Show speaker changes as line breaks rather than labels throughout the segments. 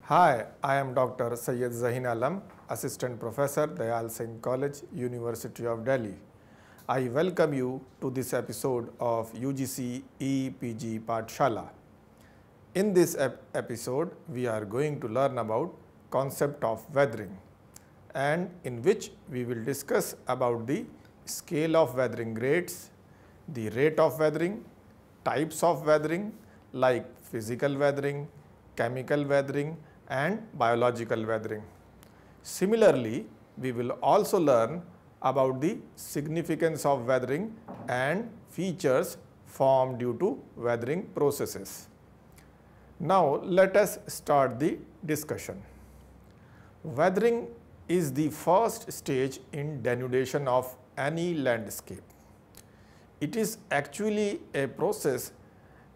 Hi, I am Dr. Syed Zahin Alam, Assistant Professor, Dayal Singh College, University of Delhi. I welcome you to this episode of UGC EPG Pathshala. In this episode, we are going to learn about concept of weathering, and in which we will discuss about the scale of weathering grades, the rate of weathering, types of weathering like physical weathering, chemical weathering, and biological weathering. Similarly, we will also learn about the significance of weathering and features formed due to weathering processes. Now, let us start the discussion. Weathering is the first stage in denudation of any landscape. It is actually a process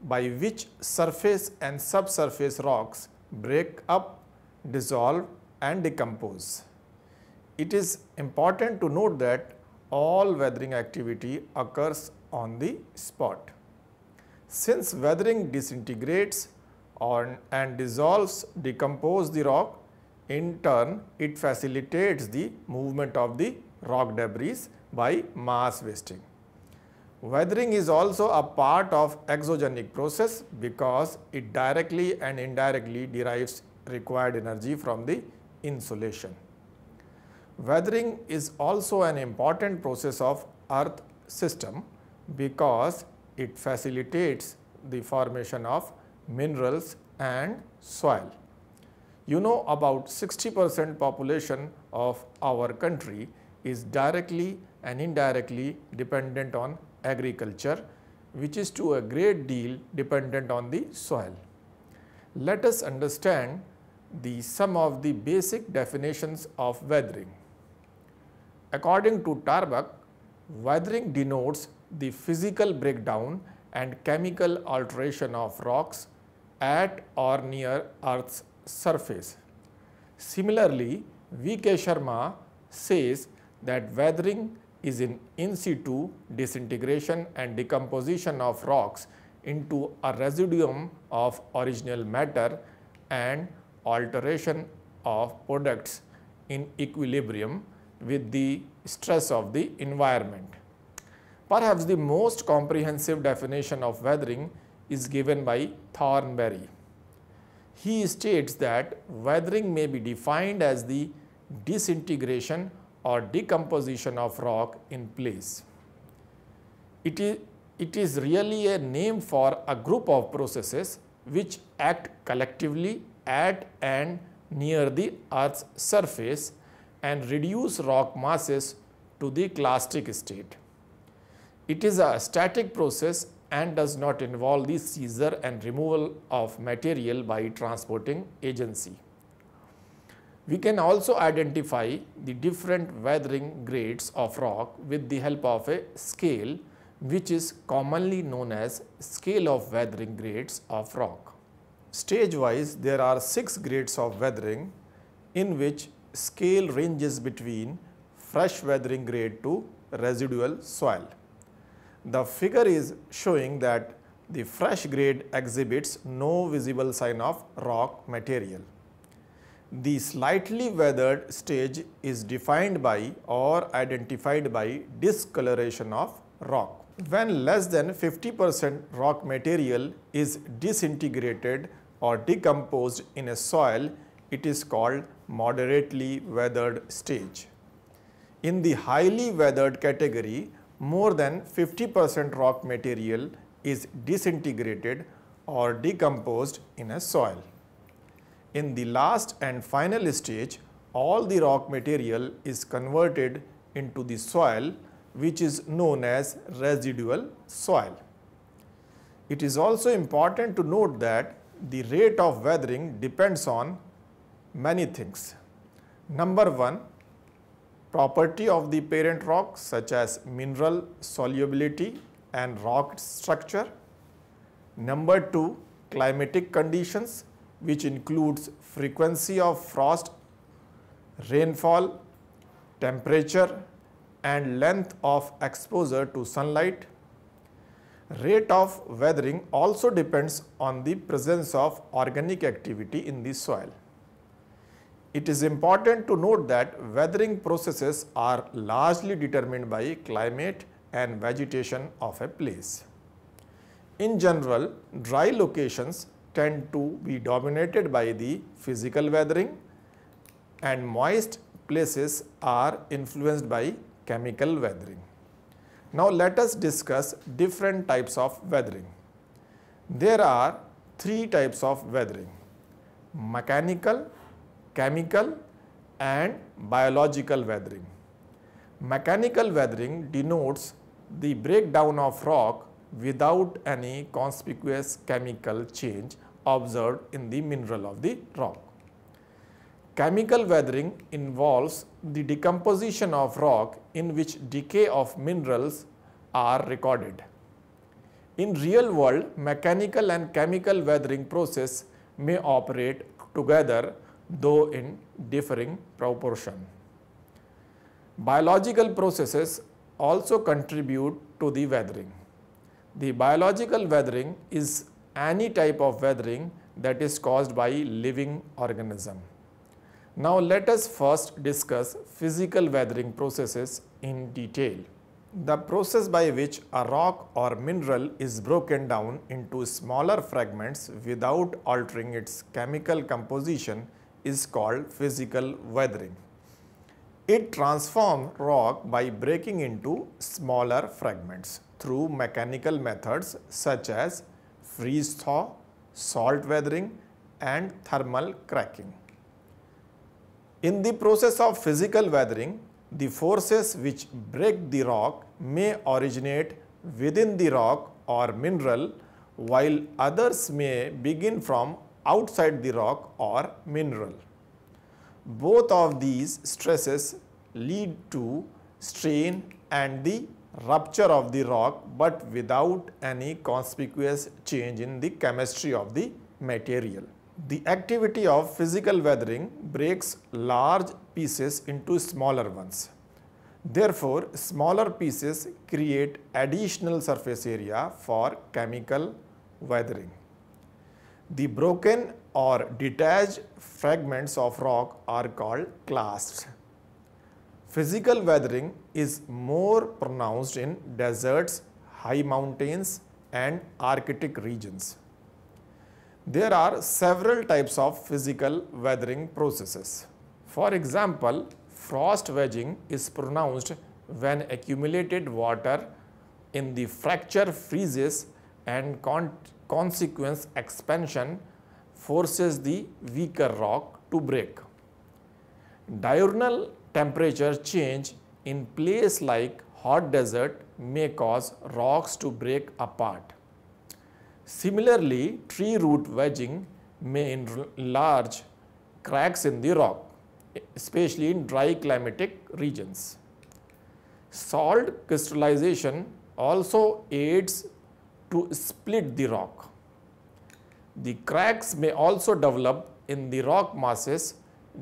by which surface and subsurface rocks break up, dissolve and decompose. It is important to note that all weathering activity occurs on the spot. Since weathering disintegrates and dissolves, decomposes the rock, in turn it facilitates the movement of the rock debris by mass wasting. Weathering is also a part of exogenic process because it directly and indirectly derives required energy from the insolation. Weathering is also an important process of earth system because it facilitates the formation of minerals and soil. You know, about 60% population of our country is directly and indirectly dependent on agriculture, which is to a great deal dependent on the soil. Let us understand some of the basic definitions of weathering. According to Tarbuck, weathering denotes the physical breakdown and chemical alteration of rocks at or near Earth's surface. Similarly, V.K. Sharma says that weathering is in situ disintegration and decomposition of rocks into a residuum of original matter and alteration of products in equilibrium with the stress of the environment. Perhaps the most comprehensive definition of weathering is given by Thornberry. He states that weathering may be defined as the disintegration or decomposition of rock in place. It is really a name for a group of processes which act collectively at and near the Earth's surface and reduce rock masses to the clastic state. It is a static process and does not involve the seizure and removal of material by transporting agency. We can also identify the different weathering grades of rock with the help of a scale, which is commonly known as scale of weathering grades of rock. Stage-wise, there are 6 grades of weathering, in which scale ranges between fresh weathering grade to residual soil. The figure is showing that the fresh grade exhibits no visible sign of rock material. The slightly weathered stage is defined by or identified by discoloration of rock. When less than 50% rock material is disintegrated or decomposed in a soil, it is called moderately weathered stage. In the highly weathered category, more than 50% rock material is disintegrated or decomposed in a soil. In the last and final stage, all the rock material is converted into the soil, which is known as residual soil. It is also important to note that the rate of weathering depends on many things. Number 1, property of the parent rock such as mineral solubility and rock structure. Number 2, climatic conditions, which includes frequency of frost, rainfall, temperature and length of exposure to sunlight. Rate of weathering also depends on the presence of organic activity in the soil. It is important to note that weathering processes are largely determined by climate and vegetation of a place. In general, dry locations tend to be dominated by the physical weathering, and moist places are influenced by chemical weathering. Now let us discuss different types of weathering. There are three types of weathering: mechanical, chemical and biological weathering. Mechanical weathering denotes the breakdown of rock without any conspicuous chemical change observed in the mineral of the rock. Chemical weathering involves the decomposition of rock in which decay of minerals are recorded. In real world, mechanical and chemical weathering process may operate together, though in differing proportion. Biological processes also contribute to the weathering. The biological weathering is any type of weathering that is caused by living organism. Now let us first discuss physical weathering processes in detail. The process by which a rock or mineral is broken down into smaller fragments without altering its chemical composition is called physical weathering. It transforms rock by breaking into smaller fragments through mechanical methods such as freeze-thaw, salt weathering and thermal cracking. In the process of physical weathering, the forces which break the rock may originate within the rock or mineral, while others may begin from outside the rock or mineral. Both of these stresses lead to strain and the rupture of the rock, but without any conspicuous change in the chemistry of the material. The activity of physical weathering breaks large pieces into smaller ones. Therefore, smaller pieces create additional surface area for chemical weathering. The broken or detached fragments of rock are called clasts. Physical weathering is more pronounced in deserts, high mountains and Arctic regions. There are several types of physical weathering processes. For example, frost wedging is pronounced when accumulated water in the fracture freezes and consequent expansion forces the weaker rock to break. Diurnal temperature change in place like hot desert may cause rocks to break apart. Similarly, tree root wedging may enlarge cracks in the rock, especially in dry climatic regions. Salt crystallization also aids to split the rock. The cracks may also develop in the rock masses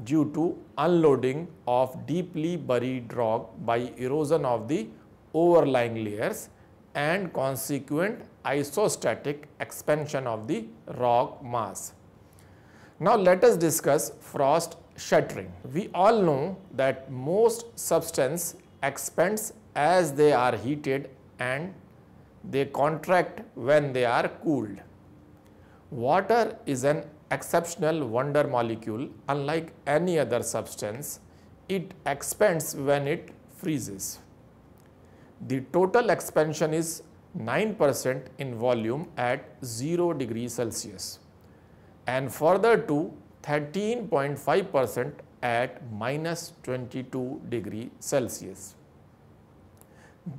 due to unloading of deeply buried rock by erosion of the overlying layers and consequent isostatic expansion of the rock mass. Now let us discuss frost shattering. We all know that most substance expands as they are heated and they contract when they are cooled. Water is an exceptional wonder molecule. Unlike any other substance, it expands when it freezes. The total expansion is 9% in volume at 0 degrees Celsius and further to 13.5% at minus 22 degrees Celsius.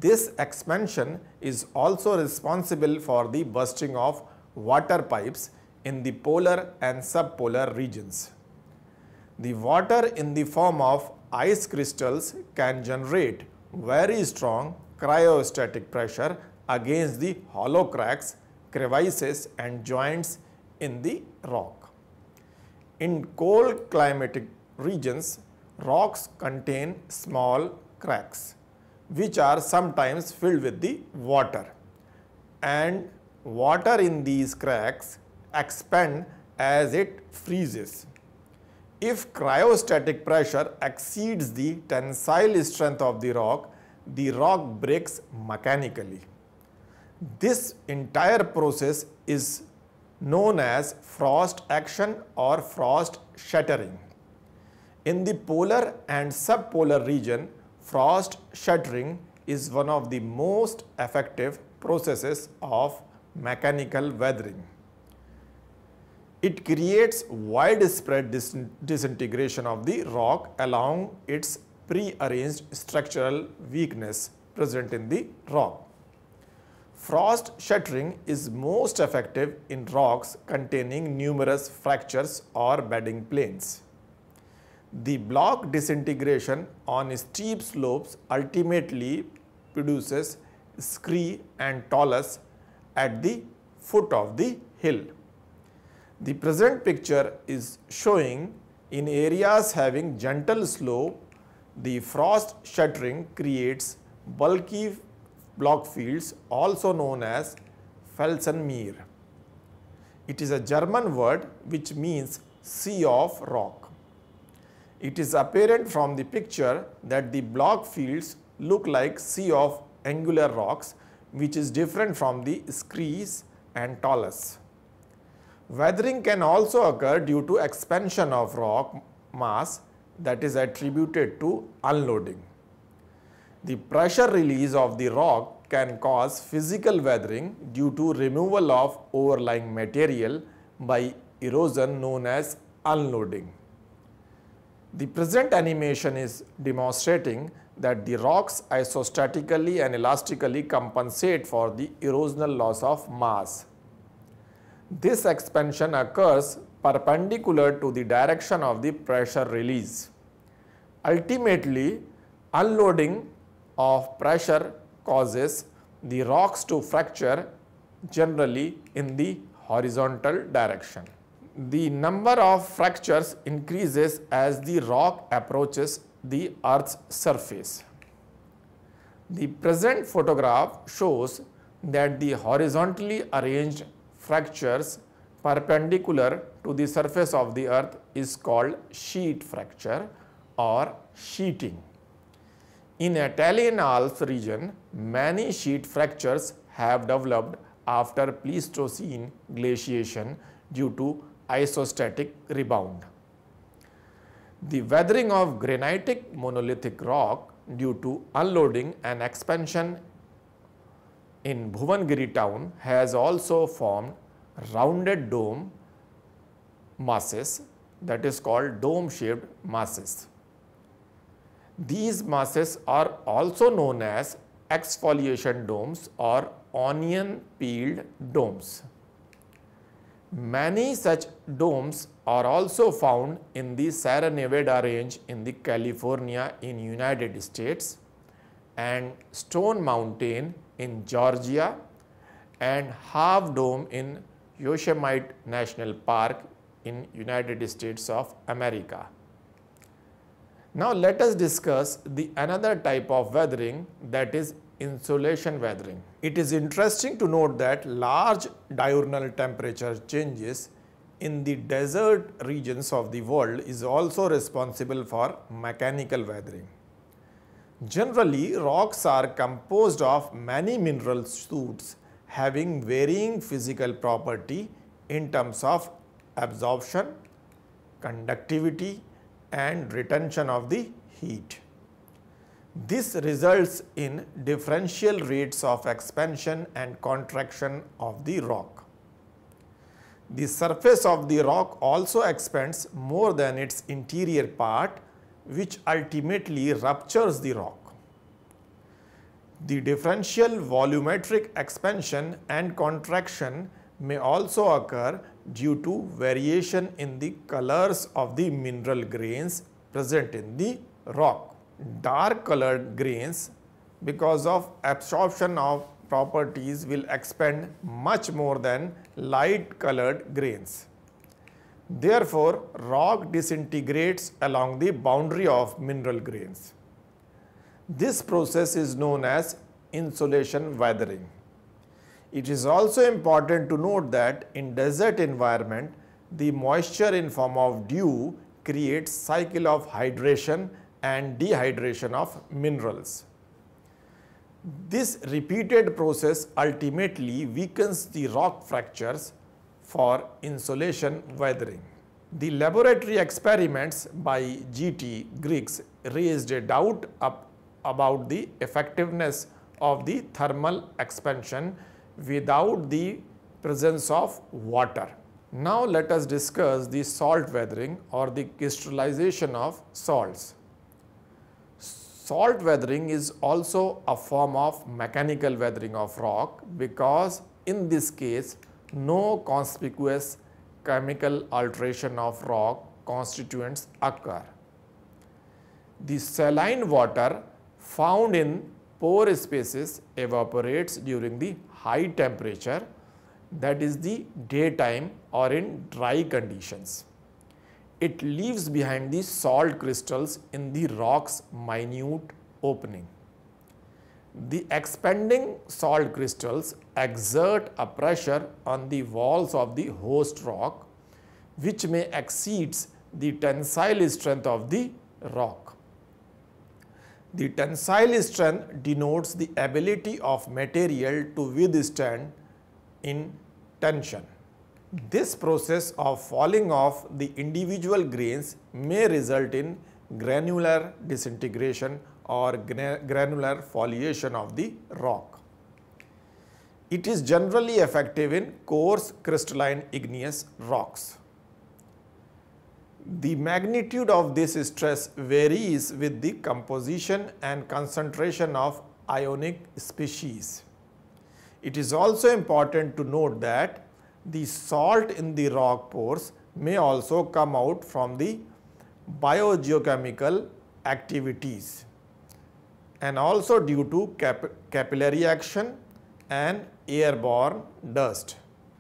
This expansion is also responsible for the bursting of water pipes in the polar and subpolar regions. The water in the form of ice crystals can generate very strong cryostatic pressure against the hollow cracks, crevices and joints in the rock. In cold climatic regions, rocks contain small cracks which are sometimes filled with the water, and water in these cracks expand as it freezes. If cryostatic pressure exceeds the tensile strength of the rock breaks mechanically. This entire process is known as frost action or frost shattering. In the polar and subpolar region, frost shattering is one of the most effective processes of mechanical weathering. It creates widespread disintegration of the rock along its prearranged structural weakness present in the rock. Frost shattering is most effective in rocks containing numerous fractures or bedding planes. The block disintegration on steep slopes ultimately produces scree and talus at the foot of the hill. The present picture is showing in areas having gentle slope, the frost shattering creates bulky block fields also known as Felsenmeer. It is a German word which means sea of rock. It is apparent from the picture that the block fields look like sea of angular rocks, which is different from the screes and talus. Weathering can also occur due to expansion of rock mass that is attributed to unloading. The pressure release of the rock can cause physical weathering due to removal of overlying material by erosion known as unloading. The present animation is demonstrating that the rocks isostatically and elastically compensate for the erosional loss of mass. This expansion occurs perpendicular to the direction of the pressure release. Ultimately, unloading of pressure causes the rocks to fracture, generally in the horizontal direction. The number of fractures increases as the rock approaches the Earth's surface. The present photograph shows that the horizontally arranged fractures perpendicular to the surface of the Earth is called sheet fracture or sheeting. In Italian Alps region, many sheet fractures have developed after Pleistocene glaciation due to isostatic rebound. The weathering of granitic monolithic rock due to unloading and expansion in Bhuvangiri town has also formed rounded dome masses, that is called dome shaped masses. These masses are also known as exfoliation domes or onion peeled domes. Many such domes are also found in the Sierra Nevada range in the California in United States and Stone Mountain in Georgia and Half Dome in Yosemite National Park in United States of America. Now let us discuss the another type of weathering, that is insolation weathering. It is interesting to note that large diurnal temperature changes in the desert regions of the world is also responsible for mechanical weathering. Generally, rocks are composed of many mineral suits having varying physical property in terms of absorption, conductivity and retention of the heat. This results in differential rates of expansion and contraction of the rock. The surface of the rock also expands more than its interior part, which ultimately ruptures the rock. The differential volumetric expansion and contraction may also occur due to variation in the colors of the mineral grains present in the rock. Dark colored grains, because of absorption of properties, will expand much more than light colored grains. Therefore, rock disintegrates along the boundary of mineral grains. This process is known as insolation weathering. It is also important to note that in desert environment, the moisture in form of dew creates cycle of hydration and dehydration of minerals. This repeated process ultimately weakens the rock fractures for insolation weathering. The laboratory experiments by G.T. Griggs raised a doubt about the effectiveness of the thermal expansion without the presence of water. Now let us discuss the salt weathering or the crystallization of salts. Salt weathering is also a form of mechanical weathering of rock because in this case no conspicuous chemical alteration of rock constituents occur. The saline water found in pore spaces evaporates during the high temperature, that is the daytime or in dry conditions. It leaves behind the salt crystals in the rock's minute opening. The expanding salt crystals exert a pressure on the walls of the host rock, which may exceed the tensile strength of the rock. The tensile strength denotes the ability of material to withstand in tension. This process of falling off the individual grains may result in granular disintegration or granular foliation of the rock. It is generally effective in coarse crystalline igneous rocks. The magnitude of this stress varies with the composition and concentration of ionic species. It is also important to note that the salt in the rock pores may also come out from the biogeochemical activities and also due to capillary action and airborne dust.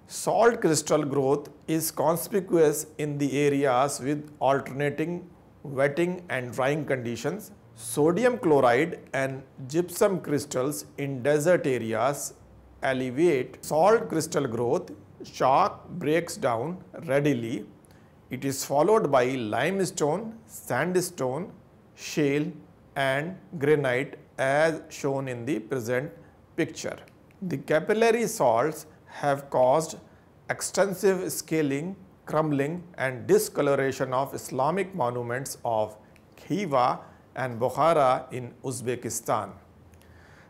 Salt crystal growth is conspicuous in the areas with alternating wetting and drying conditions. Sodium chloride and gypsum crystals in desert areas elevate salt crystal growth. Chalk breaks down readily. It is followed by limestone, sandstone, shale and granite as shown in the present picture. The capillary salts have caused extensive scaling, crumbling and discoloration of Islamic monuments of Khiva and Bukhara in Uzbekistan.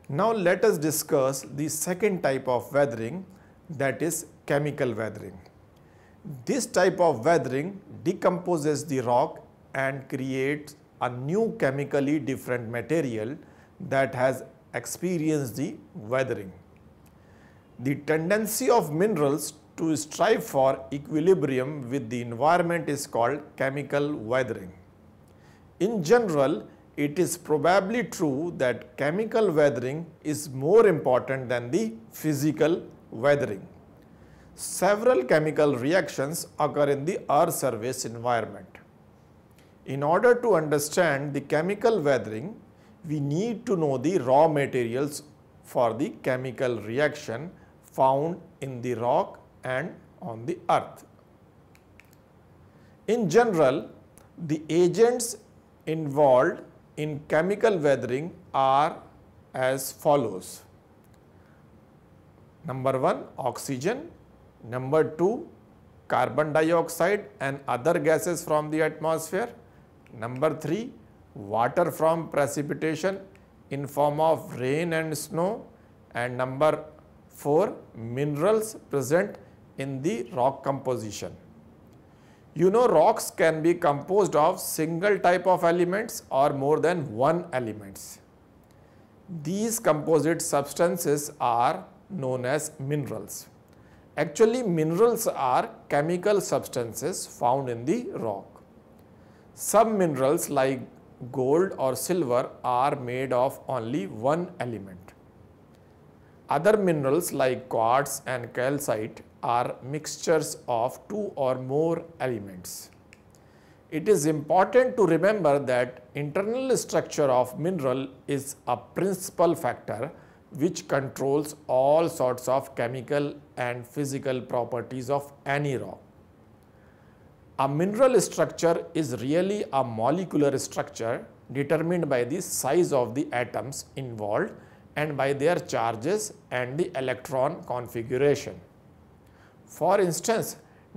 Now let us discuss the second type of weathering, that is chemical weathering. This type of weathering decomposes the rock and creates a new chemically different material that has experienced the weathering. The tendency of minerals to strive for equilibrium with the environment is called chemical weathering. In general, it is probably true that chemical weathering is more important than the physical weathering. Several chemical reactions occur in the Earth's surface environment. In order to understand the chemical weathering, we need to know the raw materials for the chemical reaction found in the rock and on the earth. In general, the agents involved in chemical weathering are as follows. Number 1, oxygen. Number 2, carbon dioxide and other gases from the atmosphere. Number 3, water from precipitation in form of rain and snow. And number 4, minerals present in the rock composition. You know, rocks can be composed of single type of elements or more than one elements. These composite substances are known as minerals. Actually, minerals are chemical substances found in the rock. Some minerals like gold or silver are made of only one element. Other minerals like quartz and calcite are mixtures of two or more elements. It is important to remember that internal structure of mineral is a principal factor which controls all sorts of chemical and physical properties of any rock. A mineral structure is really a molecular structure determined by the size of the atoms involved and by their charges and the electron configuration. For instance,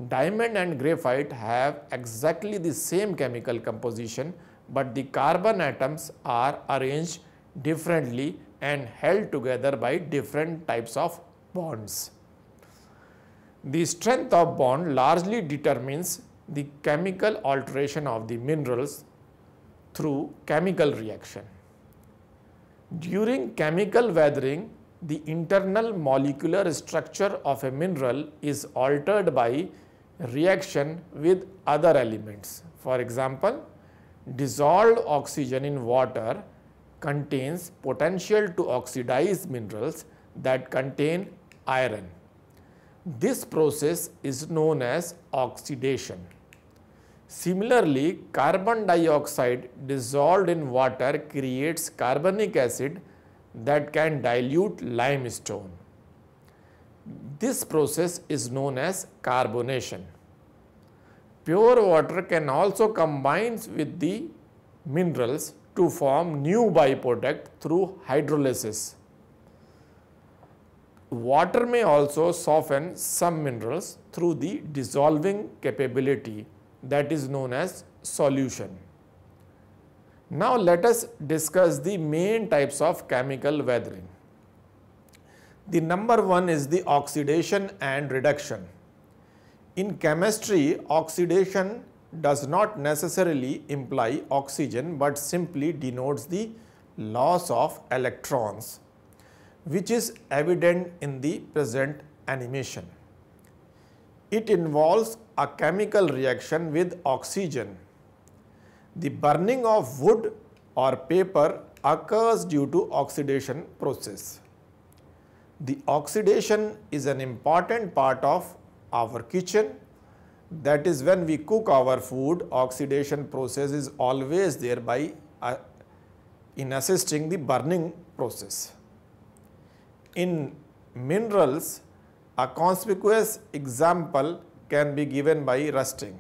diamond and graphite have exactly the same chemical composition, but the carbon atoms are arranged differently and held together by different types of bonds. The strength of bond largely determines the chemical alteration of the minerals through chemical reaction. During chemical weathering, the internal molecular structure of a mineral is altered by reaction with other elements. For example, dissolved oxygen in water contains potential to oxidize minerals that contain iron. This process is known as oxidation. Similarly, carbon dioxide dissolved in water creates carbonic acid that can dilute limestone. This process is known as carbonation. Pure water can also combine with the minerals to form new byproduct through hydrolysis. Water may also soften some minerals through the dissolving capability that is known as solution. Now let us discuss the main types of chemical weathering. The number one is the oxidation and reduction. In chemistry, oxidation does not necessarily imply oxygen but simply denotes the loss of electrons, which is evident in the present animation. It involves a chemical reaction with oxygen. The burning of wood or paper occurs due to oxidation process. The oxidation is an important part of our kitchen. That is, when we cook our food, oxidation process is always there in assisting the burning process. In minerals, a conspicuous example can be given by rusting.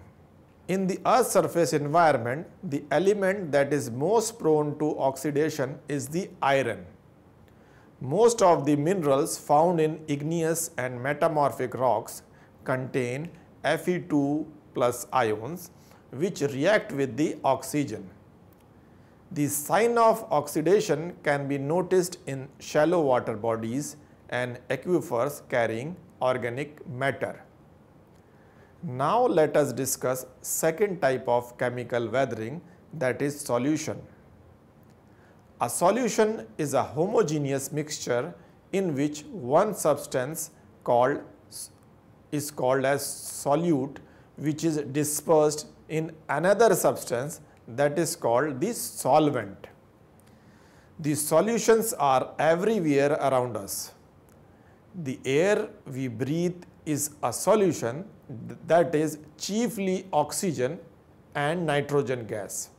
In the Earth's surface environment, the element that is most prone to oxidation is the iron. Most of the minerals found in igneous and metamorphic rocks contain Fe2 plus ions which react with the oxygen. The sign of oxidation can be noticed in shallow water bodies and aquifers carrying organic matter. Now let us discuss second type of chemical weathering, that is solution. A solution is a homogeneous mixture in which one substance is called as solute, which is dispersed in another substance that is called the solvent. The solutions are everywhere around us. The air we breathe is a solution, that is chiefly oxygen and nitrogen gas.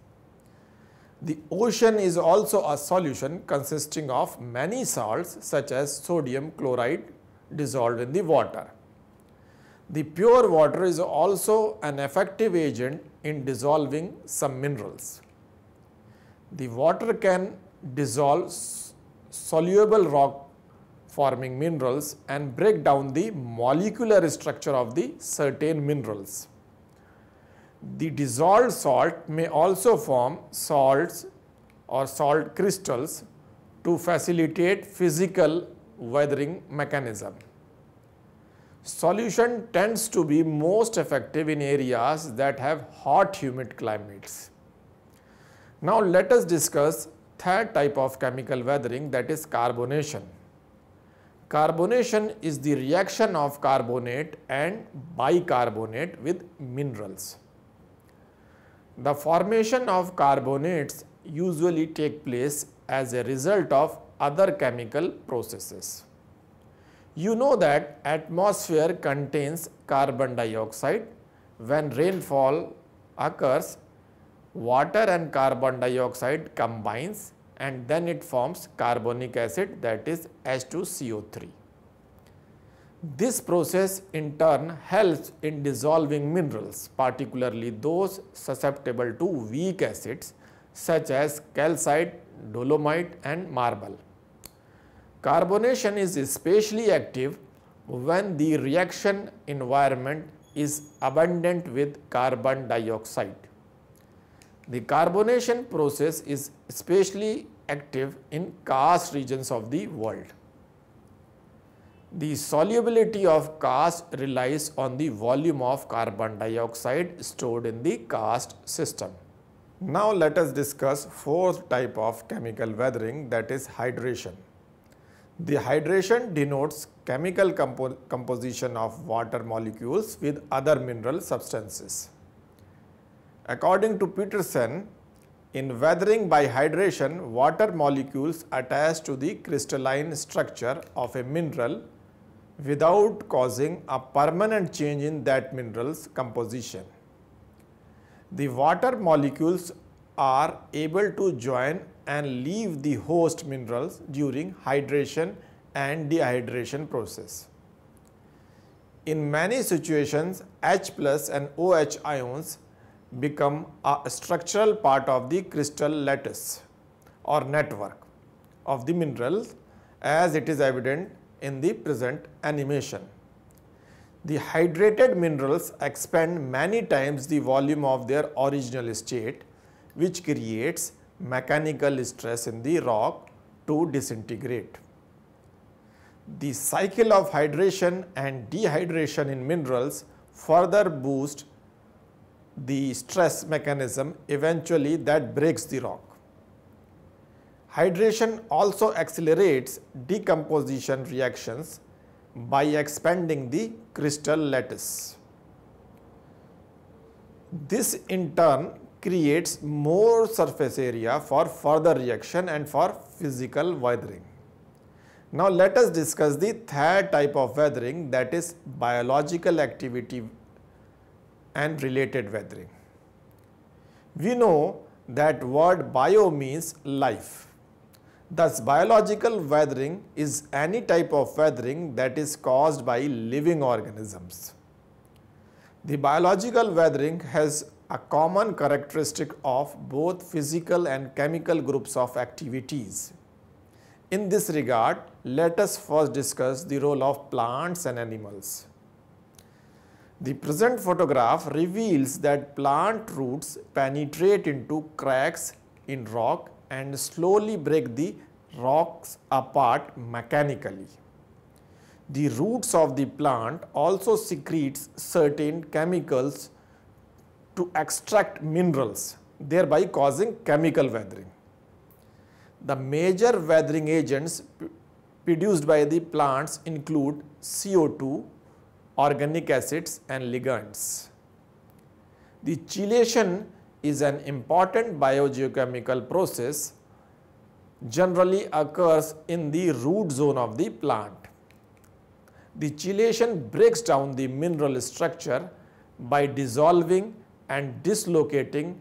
The ocean is also a solution consisting of many salts such as sodium chloride dissolved in the water. The pure water is also an effective agent in dissolving some minerals. The water can dissolve soluble rock forming minerals and break down the molecular structure of the certain minerals. The dissolved salt may also form salts or salt crystals to facilitate physical weathering mechanism. Solution tends to be most effective in areas that have hot humid climates. Now let us discuss third type of chemical weathering, that is carbonation. Carbonation is the reaction of carbonate and bicarbonate with minerals. The formation of carbonates usually take place as a result of other chemical processes. You know that atmosphere contains carbon dioxide. When rainfall occurs, water and carbon dioxide combines and then it forms carbonic acid, that is H2CO3. This process in turn helps in dissolving minerals, particularly those susceptible to weak acids such as calcite, dolomite and marble. Carbonation is especially active when the reaction environment is abundant with carbon dioxide. The carbonation process is especially active in karst regions of the world. The solubility of karst relies on the volume of carbon dioxide stored in the karst system. Now let us discuss fourth type of chemical weathering, that is hydration. The hydration denotes chemical composition of water molecules with other mineral substances. According to Peterson, in weathering by hydration, water molecules attach to the crystalline structure of a mineral without causing a permanent change in that mineral's composition. The water molecules are able to join and leave the host minerals during hydration and dehydration process. In many situations, H plus and OH ions become a structural part of the crystal lattice or network of the minerals, as it is evident in the present animation. The hydrated minerals expand many times the volume of their original state, which creates mechanical stress in the rock to disintegrate. The cycle of hydration and dehydration in minerals further boost the stress mechanism eventually that breaks the rock. Hydration also accelerates decomposition reactions by expanding the crystal lattice. This in turn creates more surface area for further reaction and for physical weathering. Now let us discuss the third type of weathering, that is biological activity and related weathering. We know that word bio means life. Thus, biological weathering is any type of weathering that is caused by living organisms. The biological weathering has a common characteristic of both physical and chemical groups of activities. In this regard, let us first discuss the role of plants and animals. The present photograph reveals that plant roots penetrate into cracks in rock and slowly break the rocks apart mechanically. The roots of the plant also secretes certain chemicals to extract minerals, thereby causing chemical weathering. The major weathering agents produced by the plants include CO2, organic acids and ligands. The chelation is an important biogeochemical process, generally occurs in the root zone of the plant. The chelation breaks down the mineral structure by dissolving and dislocating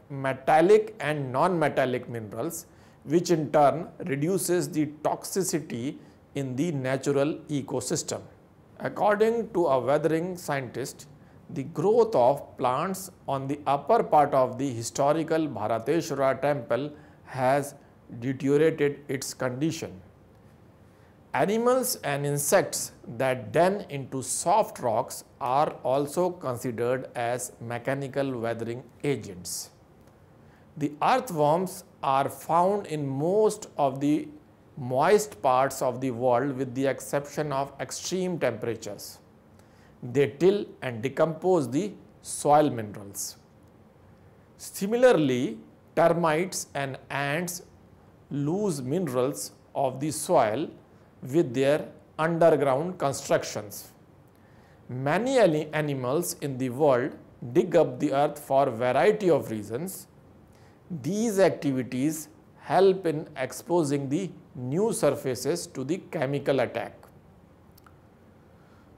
metallic and non-metallic minerals, which in turn reduces the toxicity in the natural ecosystem. According to a weathering scientist, the growth of plants on the upper part of the historical Bharateshwara temple has deteriorated its condition. Animals and insects that den into soft rocks are also considered as mechanical weathering agents. The earthworms are found in most of the moist parts of the world with the exception of extreme temperatures. They till and decompose the soil minerals. Similarly, termites and ants lose minerals of the soil with their underground constructions. Many animals in the world dig up the earth for a variety of reasons. These activities help in exposing the new surfaces to the chemical attack.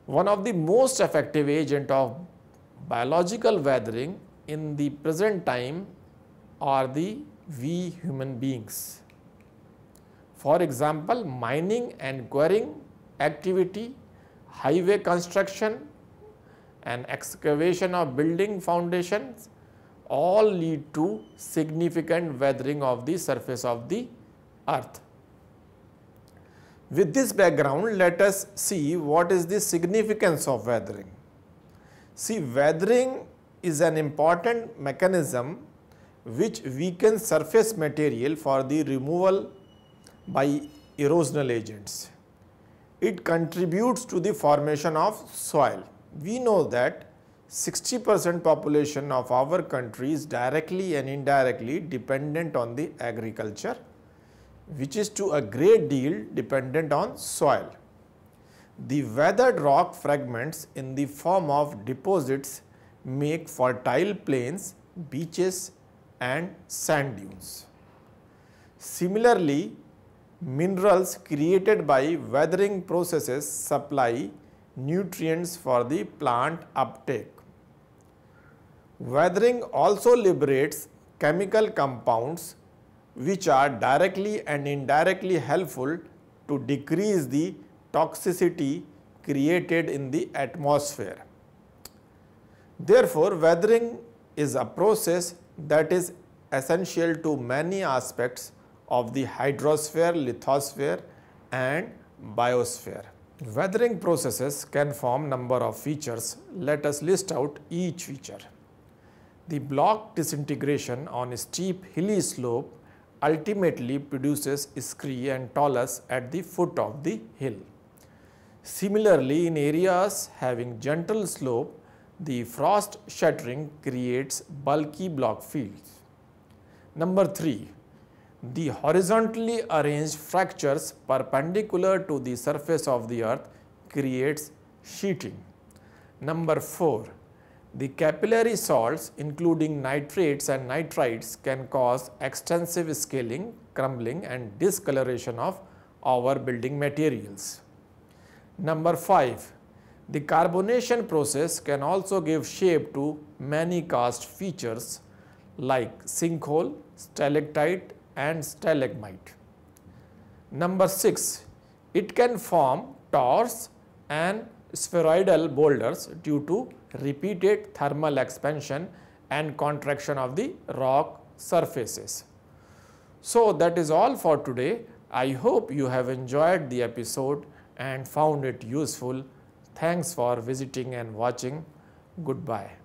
One of the most effective agents of biological weathering in the present time are we human beings. For example, mining and quarrying activity, highway construction and excavation of building foundations all lead to significant weathering of the surface of the earth. With this background, let us see what is the significance of weathering. See, weathering is an important mechanism which weakens surface material for the removal by erosional agents. It contributes to the formation of soil. We know that 60% population of our country is directly and indirectly dependent on the agriculture, which is to a great deal dependent on soil. The weathered rock fragments in the form of deposits make fertile plains, beaches and sand dunes. Similarly, minerals created by weathering processes supply nutrients for the plant uptake. Weathering also liberates chemical compounds which are directly and indirectly helpful to decrease the toxicity created in the atmosphere. Therefore, weathering is a process that is essential to many aspects of the hydrosphere, lithosphere and biosphere. Weathering processes can form number of features. Let us list out each feature. The block disintegration on a steep hilly slope ultimately produces scree and talus at the foot of the hill. Similarly, in areas having gentle slope, the frost shattering creates bulky block fields. Number 3. The horizontally arranged fractures perpendicular to the surface of the earth creates sheeting. Number 4. The capillary salts including nitrates and nitrites can cause extensive scaling, crumbling and discoloration of our building materials. Number 5. The carbonation process can also give shape to many karst features like sinkhole, stalactite and stalagmite. Number 6. It can form tors and spheroidal boulders due to repeated thermal expansion and contraction of the rock surfaces. So that is all for today. I hope you have enjoyed the episode and found it useful. Thanks for visiting and watching. Goodbye.